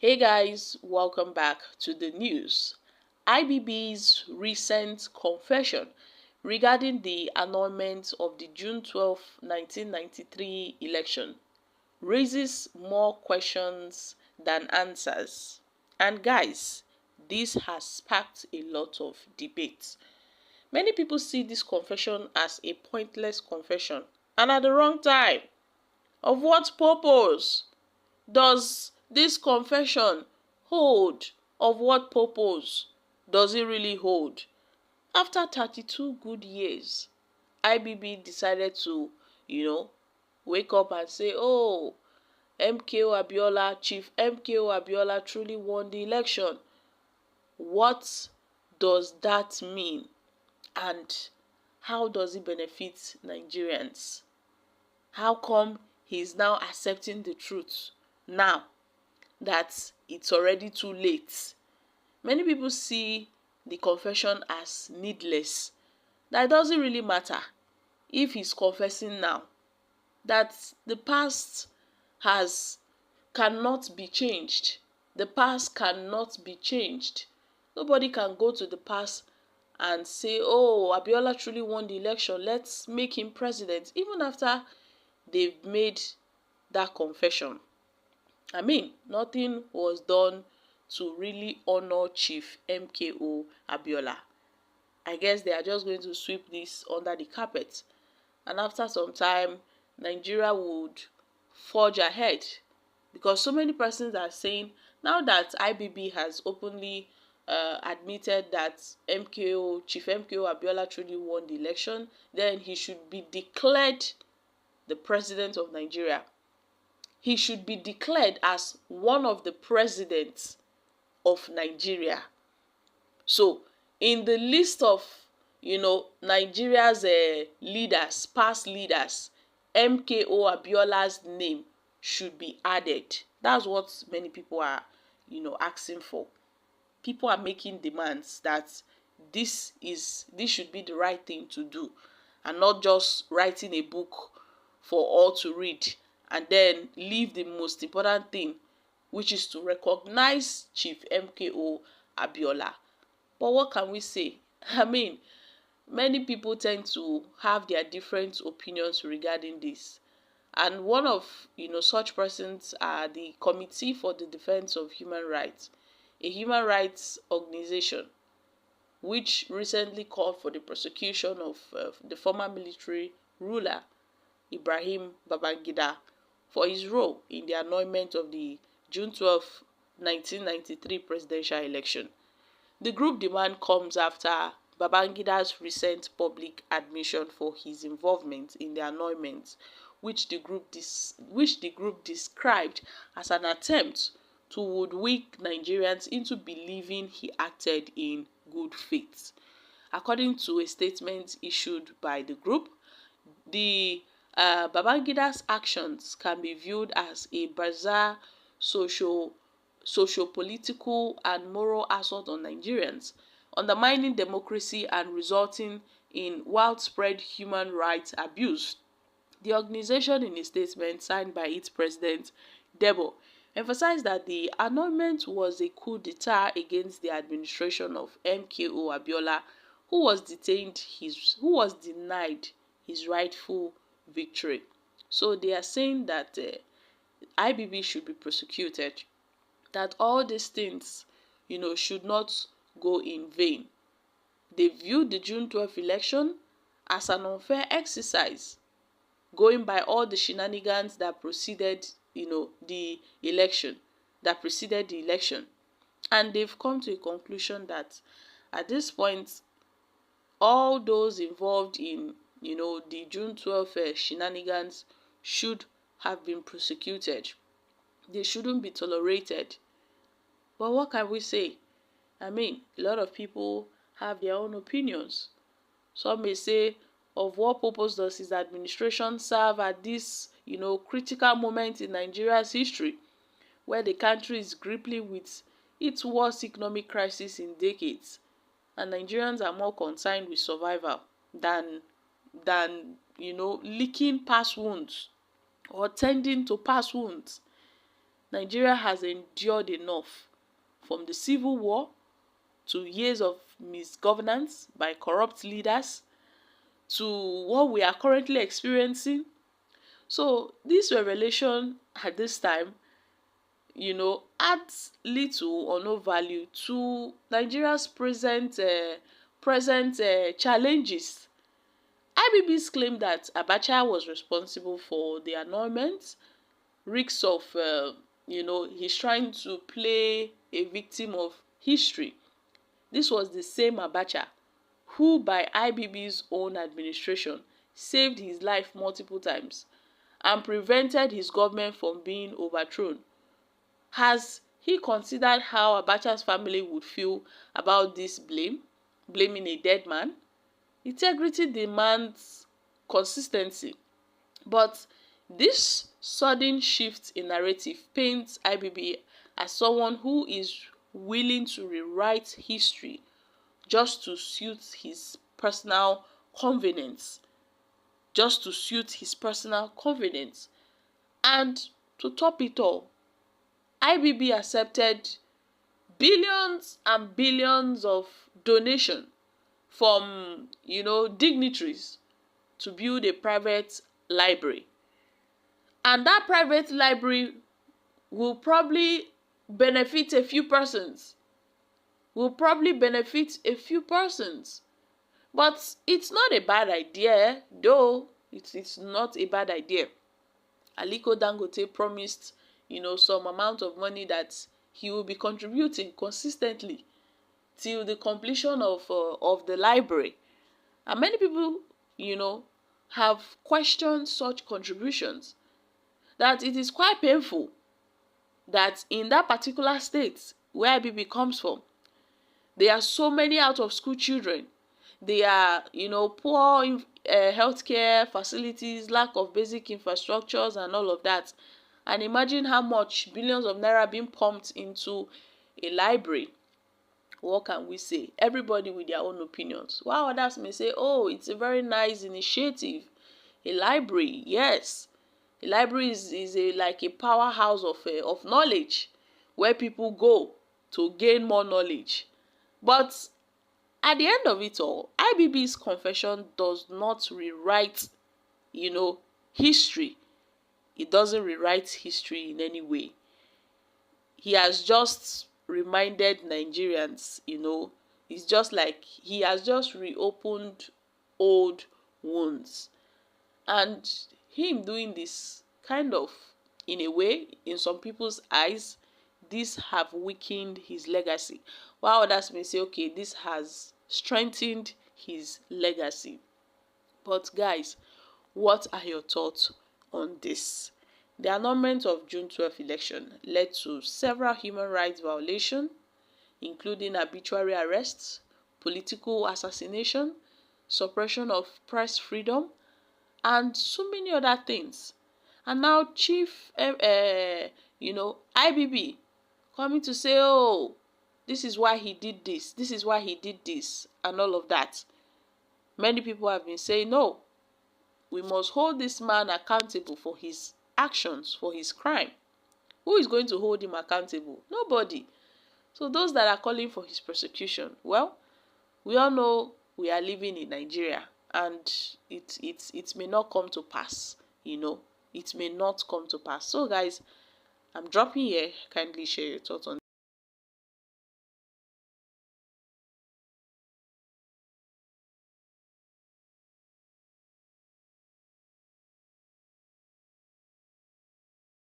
Hey guys, welcome back to the news. IBB's recent confession regarding the annulment of the June 12, 1993 election raises more questions than answers. And guys, this has sparked a lot of debate. Many people see this confession as a pointless confession and at the wrong time. Of what purpose? Does this confession hold? Of what purpose does it really hold? After 32 good years, IBB decided to, wake up and say, oh, Chief MKO Abiola truly won the election. What does that mean? And how does it benefit Nigerians? How come he's now accepting the truth now that it's already too late? Many people see the confession as needless, that it doesn't really matter if he's confessing now, that the past cannot be changed. The past cannot be changed. Nobody can go to the past and say, oh, Abiola truly won the election, let's make him president, even after they've made that confession. I mean, nothing was done to really honor Chief MKO Abiola. I guess they are just going to sweep this under the carpet. And after some time, Nigeria would forge ahead. Because so many persons are saying, now that IBB has openly admitted that Chief MKO Abiola truly won the election, then he should be declared the president of Nigeria. He should be declared as one of the presidents of Nigeria. So, in the list of, Nigeria's leaders, past leaders, MKO Abiola's name should be added. That's what many people are, asking for. People are making demands that this should be the right thing to do, and not just writing a book for all to read and then leave the most important thing, which is to recognize Chief MKO Abiola. But what can we say? I mean, many people tend to have their different opinions regarding this. And one of, such persons are the Committee for the Defense of Human Rights, a human rights organization which recently called for the prosecution of the former military ruler Ibrahim Babangida for his role in the annulment of the June 12, 1993 presidential election. The group demand comes after Babangida's recent public admission for his involvement in the annulment, which the group described as an attempt to hoodwink Nigerians into believing he acted in good faith. According to a statement issued by the group, the Babangida's actions can be viewed as a bizarre socio-political and moral assault on Nigerians, undermining democracy and resulting in widespread human rights abuse. The organization, in a statement signed by its president, Debo, emphasized that the annulment was a coup d'etat against the administration of MKO Abiola, who was denied his rightful victory. So they are saying that IBB should be prosecuted, that all these things, should not go in vain. They viewed the June 12 election as an unfair exercise, going by all the shenanigans that preceded the election. And they've come to a conclusion that at this point, all those involved in the June 12 shenanigans should have been prosecuted. They shouldn't be tolerated. But what can we say? I mean, a lot of people have their own opinions. Some may say, of what purpose does his administration serve at this, critical moment in Nigeria's history, where the country is grappling with its worst economic crisis in decades, and Nigerians are more concerned with survival than licking past wounds or tending to past wounds. Nigeria has endured enough, from the civil war to years of misgovernance by corrupt leaders to what we are currently experiencing. So this revelation at this time, adds little or no value to Nigeria's present challenges. IBB's claim that Abacha was responsible for the annulment reeks of, he's trying to play a victim of history. This was the same Abacha who, by IBB's own administration, saved his life multiple times and prevented his government from being overthrown. Has he considered how Abacha's family would feel about this blaming a dead man? Integrity demands consistency, but this sudden shift in narrative paints IBB as someone who is willing to rewrite history just to suit his personal convenience. And to top it all, IBB accepted billions and billions of donation from, dignitaries to build a private library. And that private library will probably benefit a few persons. But it's not a bad idea, though. It's not a bad idea. Aliko Dangote promised, some amount of money that he will be contributing consistently till the completion of the library. And many people, have questioned such contributions, that it is quite painful that in that particular state where IBB comes from, there are so many out of school children. There are, poor healthcare facilities, lack of basic infrastructures and all of that. And imagine how much billions of naira being pumped into a library. What can we say? Everybody with their own opinions. While others may say, oh, it's a very nice initiative. A library, yes. A library is like a powerhouse of knowledge where people go to gain more knowledge. But at the end of it all, IBB's confession does not rewrite, history. It doesn't rewrite history in any way. He has just reminded Nigerians, it's just like he has just reopened old wounds. And him doing this, kind of, in a way, in some people's eyes, this have weakened his legacy. While others may say, okay, this has strengthened his legacy. But guys, what are your thoughts on this? The annulment of June 12 election led to several human rights violations, including arbitrary arrests, political assassination, suppression of press freedom, and so many other things. And now Chief, IBB coming to say, oh, this is why he did this, and all of that. Many people have been saying, no, we must hold this man accountable for his actions, for his crime. Who is going to hold him accountable? Nobody. So those that are calling for his prosecution, well, we all know we are living in Nigeria, and it may not come to pass, It may not come to pass. So guys, I'm dropping here. Kindly share your thoughts on